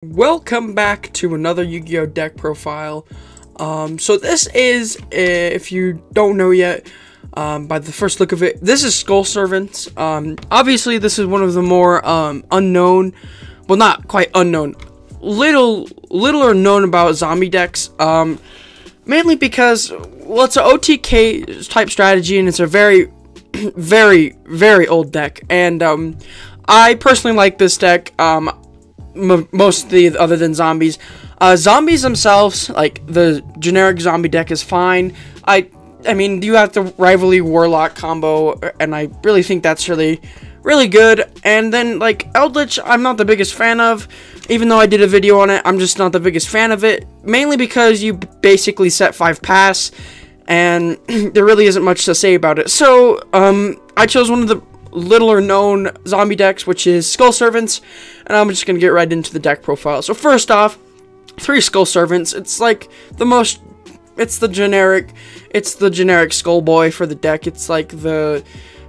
Welcome back to another Yu-Gi-Oh! Deck profile. So this is, if you don't know yet, by the first look of it, this is Skull Servants. Obviously this is one of the more, unknown, well not quite unknown, little or known about zombie decks, mainly because, well, it's an OTK type strategy and it's a very, very old deck, and, I personally like this deck, mostly other than zombies. Zombies themselves, like the generic zombie deck, is fine. I mean, you have the Rivalry Warlock combo, and I really think that's really good. And then, like, Eldritch, I'm not the biggest fan of, even though I did a video on it. I'm just not the biggest fan of it, mainly because you basically set 5 pass, and there really isn't much to say about it. So, I chose one of the littler known zombie decks, which is Skull Servants, and I'm just gonna get right into the deck profile. So first off, 3 Skull Servants. It's like it's the generic Skull Boy for the deck. It's like the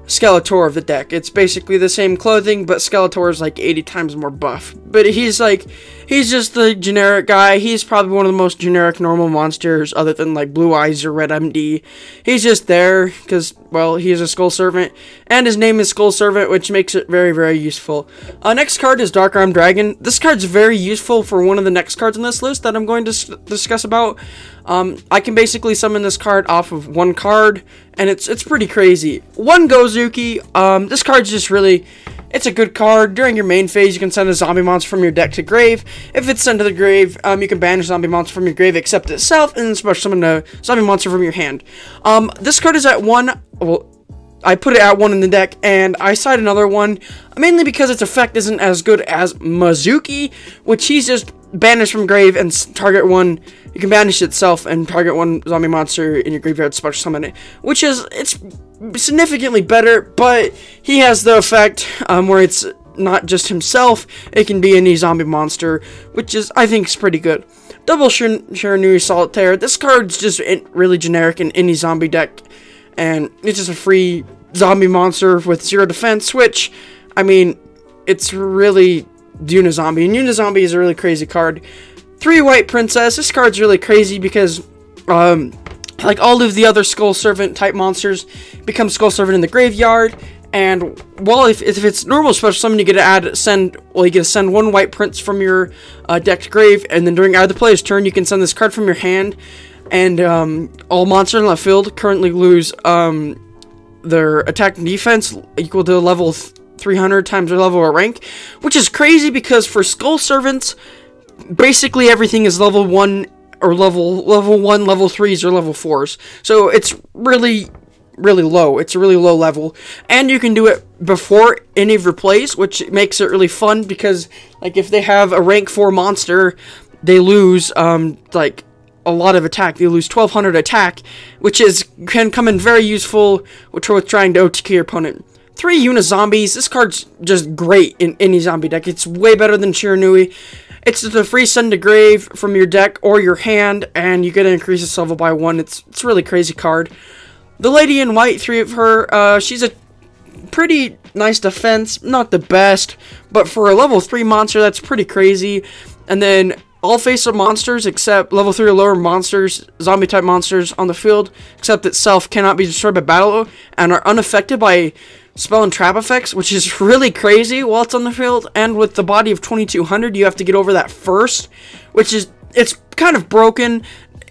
Skeletor of the deck. It's basically the same clothing, but Skeletor is like 80 times more buff. But he's just the generic guy. He's probably one of the most generic normal monsters, other than like Blue Eyes or Red MD. He's just there because, well, he's a Skull Servant, and his name is Skull Servant, which makes it very useful. Next card is Dark Arm Dragon. This card's very useful for one of the next cards on this list that I'm going to discuss about. I can basically summon this card off of one card, and it's pretty crazy. One Gozuki. This card's just really, it's a good card. During your main phase, you can send a zombie monster from your deck to grave. If it's sent to the grave, you can banish zombie monster from your grave except itself, and then special summon a zombie monster from your hand. This card is at 1. Well, I put it at 1 in the deck, and I cite another one, mainly because its effect isn't as good as Mizuki, which he's just banished from grave and target one. You can banish itself and target one zombie monster in your graveyard, special summon it, which is, it's significantly better, but he has the effect where it's not just himself, it can be any zombie monster, which is, I think, is pretty good. Double Shiranui Solitaire. This card's just really generic in any zombie deck, and it's just a free zombie monster with 0 defense, which, I mean, it's really Unizombie, and Unizombie is a really crazy card. 3 White Princess. This card's really crazy because, like all of the other Skull Servant type monsters, become Skull Servant in the graveyard, and, well, if it's normal special summon, you get to send 1 White Prince from your deck to grave, and then during either player's turn, you can send this card from your hand, and all monsters on the field currently lose their attack and defense equal to level 300 times their level or rank, which is crazy because for Skull Servants, basically everything is level 1 or level 1, level 3s, or level 4s. So it's really low. It's a really low level, and you can do it before any of your plays, which makes it really fun because, like, if they have a rank 4 monster, they lose like a lot of attack. They lose 1200 attack, which can come in very useful with trying to OTK your opponent. 3 Unizombies. This card's just great in any zombie deck. It's way better than Shiranui. It's just a free send to grave from your deck or your hand, and you get to increase its level by 1. It's a really crazy card. The Lady in White, 3 of her. She's a pretty nice defense. Not the best, but for a level 3 monster, that's pretty crazy. And then all face-up monsters except level 3 or lower monsters, zombie type monsters on the field, except itself, cannot be destroyed by battle and are unaffected by spell and trap effects, which is really crazy while it's on the field. And with the body of 2200, you have to get over that first, which is, it's kind of broken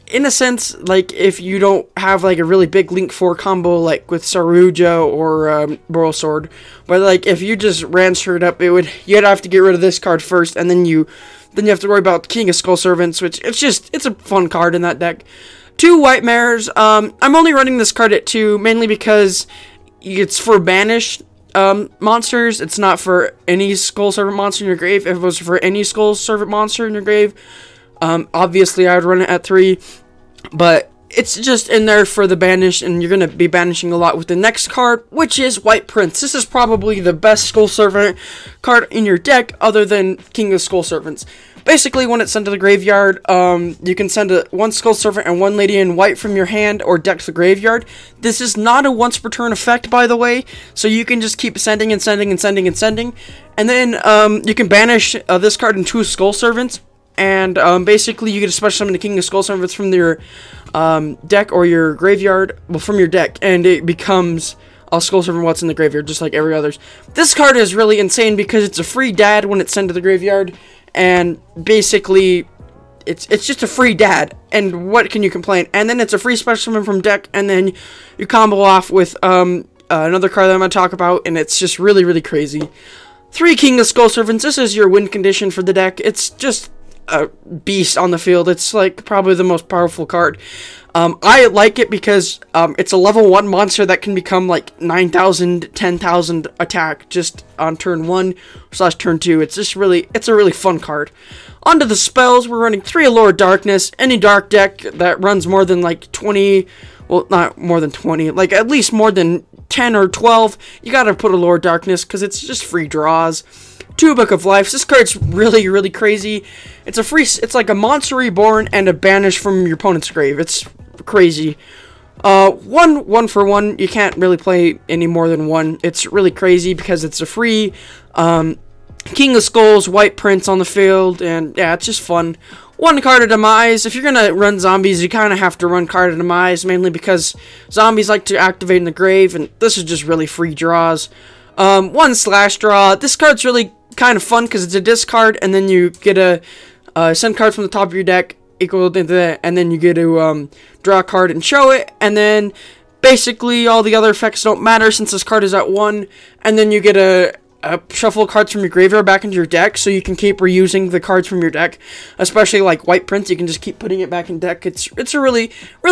in a sense, like if you don't have like a really big Link 4 combo like with Saruja or Boral Sword, but like if you just ran straight up, you'd have to get rid of this card first, and then you have to worry about King of Skull Servants, which it's a fun card in that deck. 2 White Mares. I'm only running this card at 2, mainly because it's for banished monsters. It's not for any Skull Servant monster in your grave. If it was for any Skull Servant monster in your grave, obviously I would run it at 3, but it's just in there for the banish, and you're going to be banishing a lot with the next card, which is White Prince. This is probably the best Skull Servant card in your deck, other than King of Skull Servants. Basically, when it's sent to the graveyard, you can send one Skull Servant and one Lady in White from your hand or deck to the graveyard. This is not a once per turn effect, by the way, so you can just keep sending and sending and sending and sending. And then you can banish this card and 2 Skull Servants, and basically you get a special summon the King of Skull Servants from your deck or your graveyard, well, from your deck, and it becomes a Skull Servant what's in the graveyard, just like every others. This card is really insane because it's a free dad when it's sent to the graveyard. And basically, it's just a free dad, and what can you complain? And then it's a free special summon from deck, and then you combo off with another card that I'm going to talk about, and it's just really, really crazy. 3 King of Skull Servants, this is your win condition for the deck. It's just a beast on the field. It's like probably the most powerful card. I like it because it's a level 1 monster that can become like 9,000, 10,000 attack just on turn 1/turn 2. It's a really fun card. Onto the spells, we're running 3 Allure Darkness. Any dark deck that runs more than like 20, well, not more than 20, like at least more than 10 or 12, you gotta put Allure Darkness because it's just free draws. 2 Book of Life. This card's really, really crazy. It's like a Monster Reborn and a Banish from your opponent's grave. It's crazy. One for one. You can't really play any more than one. It's really crazy because it's a free King of Skulls, White Prince on the field, and yeah, it's just fun. 1 card of Demise. If you're gonna run zombies, you kind of have to run card of Demise, mainly because zombies like to activate in the grave, and this is just really free draws. 1 Slash Draw. This card's really kind of fun because it's a discard, and then you get a send card from the top of your deck equal to that, and then you get to draw a card and show it, and then basically all the other effects don't matter since this card is at 1, and then you get a shuffle cards from your graveyard back into your deck, so you can keep reusing the cards from your deck, especially like White Prince. You can just keep putting it back in deck. It's a really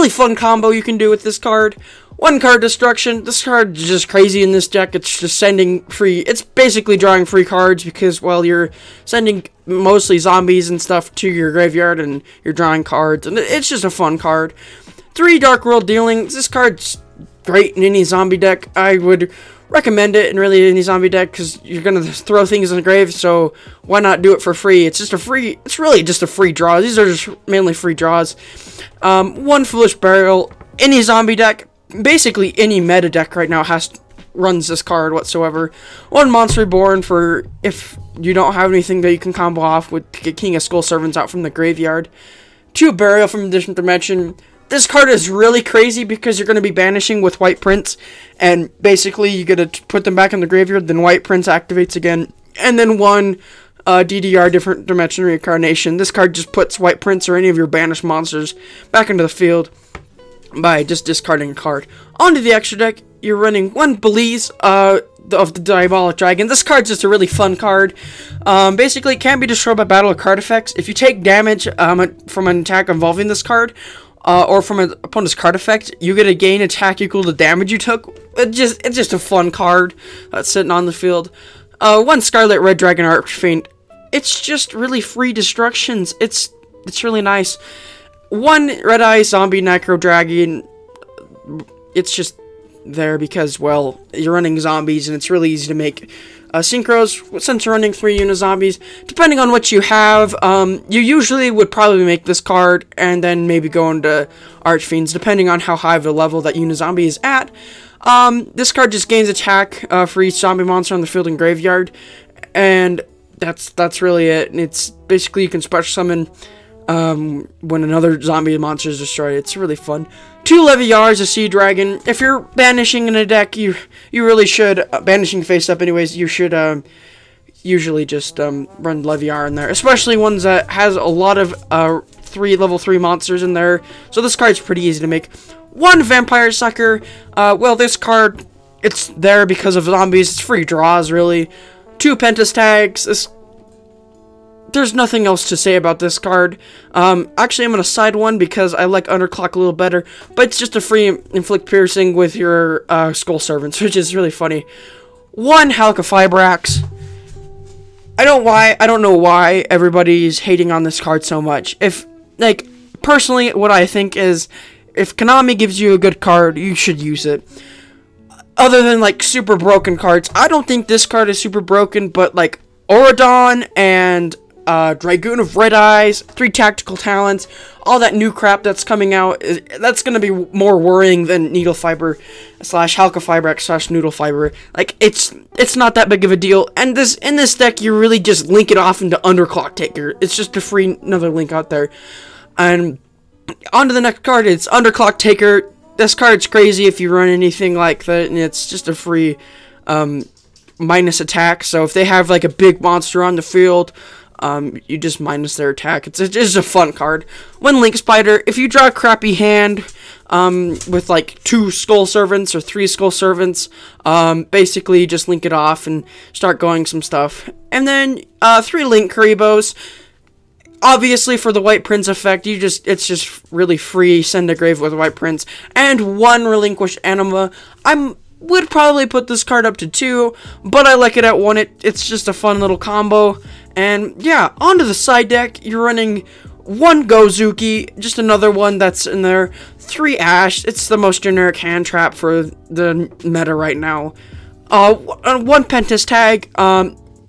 fun combo you can do with this card. 1 card Destruction. This card is just crazy in this deck. It's just sending free. It's basically drawing free cards because, well, you're sending mostly zombies and stuff to your graveyard and you're drawing cards, and it's just a fun card. 3 Dark World Dealing. This card's great in any zombie deck. I would recommend it in really any zombie deck because you're gonna throw things in the grave, so why not do it for free? It's really just a free draw. These are just mainly free draws. 1 Foolish Burial. Any zombie deck, basically any meta deck right now runs this card whatsoever. 1 Monster Reborn for if you don't have anything that you can combo off with to get King of Skull Servants out from the graveyard. 2 Burial from a different dimension. This card is really crazy because you're going to be banishing with White Prince, and basically you get to put them back in the graveyard, then White Prince activates again, and then 1 DDR, Different Dimension Reincarnation. This card just puts White Prince or any of your banished monsters back into the field by just discarding a card. Onto the extra deck, you're running 1 Belize of the Diabolic Dragon. This card's just a really fun card. Basically, it can't be destroyed by battle or card effects. If you take damage from an attack involving this card, or from an opponent's card effect, you get a gain attack equal to the damage you took. It's just a fun card that's sitting on the field. 1 Scarlet Red Dragon Archfiend. It's just really free destructions. It's really nice. 1 Red Eye Zombie Necro Dragon. It's just there because, well, you're running zombies and it's really easy to make synchros since you're running 3 unit zombies. Depending on what you have, you usually would probably make this card and then maybe go into Archfiends, depending on how high of a level that unit zombie is at. This card just gains attack for each zombie monster on the field and graveyard, and that's really it. And it's basically you can special summon when another zombie monster is destroyed. It's really fun. 2 Leviars, a Sea Dragon. If you're banishing in a deck, you really should, banishing face up anyways, you should usually just run Leviar in there. Especially ones that has a lot of level 3 monsters in there. So this card's pretty easy to make. 1 Vampire Sucker. Well, this card, it's there because of zombies. It's free draws, really. 2 Pentas Tags. There's nothing else to say about this card. Actually, I'm going to side 1 because I like Underclock a little better. But it's just a free Inflict Piercing with your Skull Servants, which is really funny. 1 Halqifibrax. I don't know why everybody's hating on this card so much. Personally, what I think is, if Konami gives you a good card, you should use it. Other than, super broken cards, I don't think this card is super broken, but, Auradon and Dragoon of Red Eyes, 3 tactical talents, all that new crap that's coming out. That's gonna be more worrying than Needle Fiber / Halka Fiber X / Noodle Fiber. Like, it's not that big of a deal. And in this deck, you really just link it off into Underclock Taker. It's just a free another link out there. And on to the next card, it's Underclock Taker. This card's crazy if you run anything like that, and it's just a free minus attack. So if they have like a big monster on the field, you just minus their attack. It's just a fun card. One Link Spider. If you draw a crappy hand with like 2 Skull Servants or 3 Skull Servants, basically just link it off and start going some stuff. And then 3 Link Karibos. Obviously, for the White Prince effect, it's just really free. Send a grave with White Prince. And 1 Relinquished Anima. I would probably put this card up to 2, but I like it at 1. It's just a fun little combo. And yeah, onto the side deck, you're running 1 Gozuki, just another one that's in there. 3 Ash. It's the most generic hand trap for the meta right now. 1 Pentas Tag.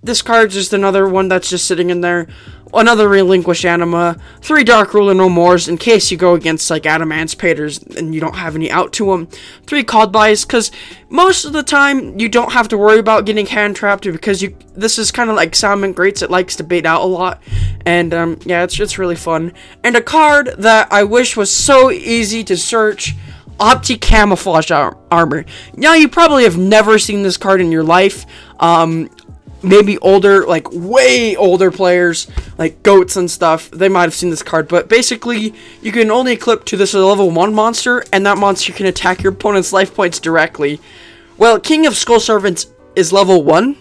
This card's just another one that's just sitting in there. Another Relinquished Anima, 3 Dark Ruler No Mores in case you go against like Adamantispators and you don't have any out to them. 3 Called Bys, because most of the time you don't have to worry about getting hand trapped because this is kind of like Salmon Greats. It likes to bait out a lot, and yeah, it's really fun. And a card that I wish was so easy to search. Opti Camouflage Armor. Now, you probably have never seen this card in your life. Maybe older, like way older players, like goats and stuff, they might have seen this card, but basically, you can only equip to this level 1 monster, and that monster can attack your opponent's life points directly. Well, King of Skull Servants is level 1,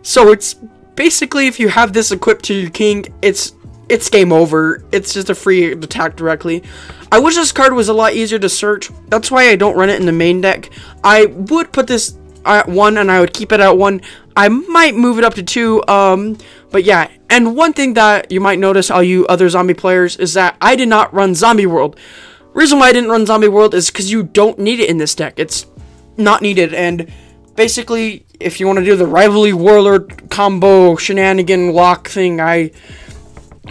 so it's basically, if you have this equipped to your king, it's game over. It's just a free attack directly. I wish this card was a lot easier to search. That's why I don't run it in the main deck. I would put this at 1, and I would keep it at 1. I might move it up to 2, but yeah. And one thing that you might notice, all you other zombie players, is that I did not run Zombie World. Reason why I didn't run Zombie World is because you don't need it in this deck. It's not needed, and basically, if you want to do the Rivalry Warlord combo shenanigan lock thing, I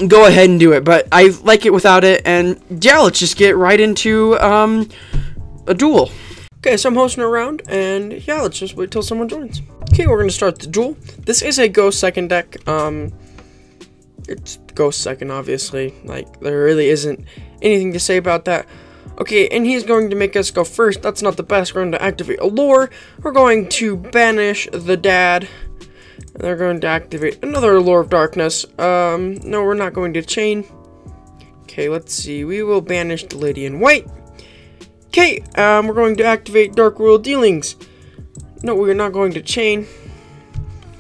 go ahead and do it, but I like it without it. And yeah, let's just get right into a duel. Okay, so I'm hosting around, and yeah, let's just wait till someone joins. Okay, we're gonna start the duel. This is a Ghost second deck. It's Ghost second, obviously. Like, there really isn't anything to say about that. Okay, and he's going to make us go first. That's not the best. We're going to activate Allure. We're going to banish the dad. And they're going to activate another Allure of Darkness. No, we're not going to chain. Okay, let's see. We will banish the Lady in White. Okay, we're going to activate Dark Rule Dealings. No, we're not going to chain.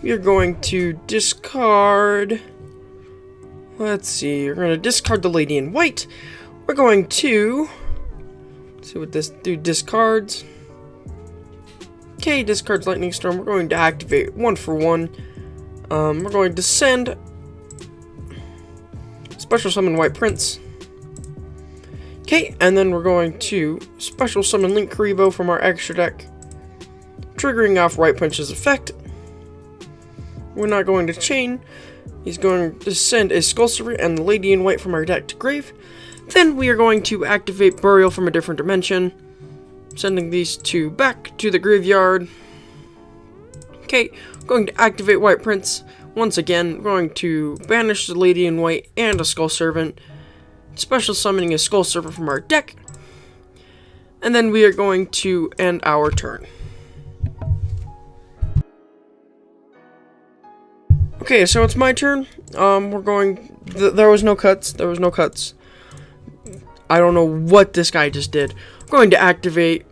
We are going to discard. Let's see. We're going to discard the Lady in White. We're going to see what this dude discards. Okay, discards Lightning Storm. We're going to activate 1 for 1. We're going to send Special Summon White Prince. Okay, and then we're going to Special Summon Link Karibo from our extra deck, triggering off White Prince's effect. We're not going to chain. He's going to send a Skull Servant and the Lady in White from our deck to grave. Then we are going to activate Burial from a different dimension, sending these 2 back to the graveyard. Okay, going to activate White Prince. Once again, going to banish the Lady in White and a Skull Servant, special summoning a Skull Servant from our deck, and then we are going to end our turn. Okay, so it's my turn. We're going. There was no cuts. There was no cuts. I don't know what this guy just did. We're going to activate.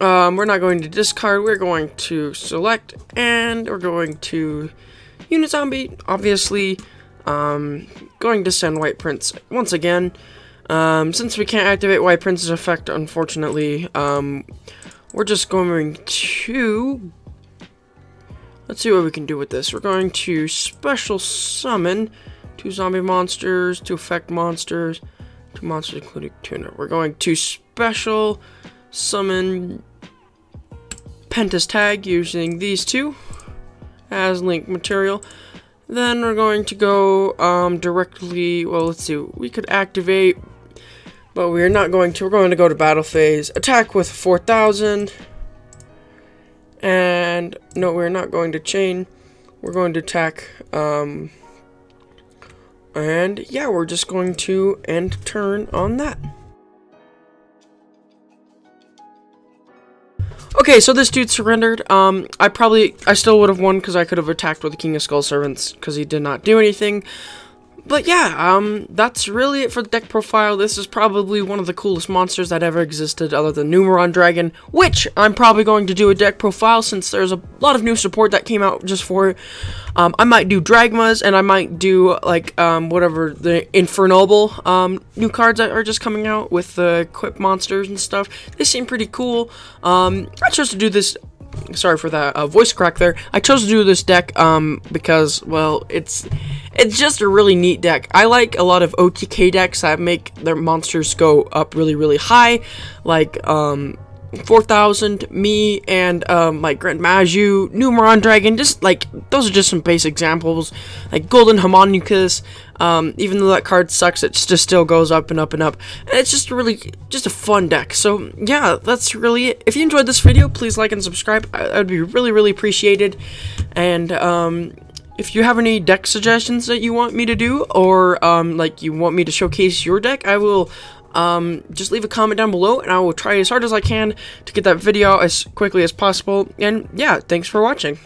We're not going to discard. We're going to select, and we're going to Unit Zombie. Obviously, going to send White Prince once again. Since we can't activate White Prince's effect, unfortunately, we're just going to. Let's see what we can do with this. We're going to special summon 2 zombie monsters, 2 effect monsters, 2 monsters including Tuner. We're going to special summon Pentas Tag using these 2 as link material. Then we're going to go directly, well, let's see, we could activate, but we're not going to. We're going to go to battle phase, attack with 4,000, and no, we're not going to chain. We're going to attack, and yeah, we're just going to end turn on that. Okay, so this dude surrendered. I still would have won because I could have attacked with the King of Skull Servants because he did not do anything. But yeah, that's really it for the deck profile. This is probably one of the coolest monsters that ever existed other than Numeron Dragon, which I'm probably going to do a deck profile since there's a lot of new support that came out just for it. I might do Dragmas, and I might do, like, whatever, the Infernoble, new cards that are just coming out with the equipped monsters and stuff. They seem pretty cool. I chose to do this. Sorry for that voice crack there. I chose to do this deck because, well, it's just a really neat deck. I like a lot of OTK decks that make their monsters go up really, really high, like 4,000, me, and like Grand Maju, Numeron Dragon. Just like those are just some basic examples. Like Golden Homunculus. Even though that card sucks, it just still goes up and up and up. And it's just a fun deck. So yeah, that's really it. If you enjoyed this video, please like and subscribe. I'd be really, really appreciated. And if you have any deck suggestions that you want me to do, or like you want me to showcase your deck, I will just leave a comment down below, and I will try as hard as I can to get that video as quickly as possible. And yeah, thanks for watching.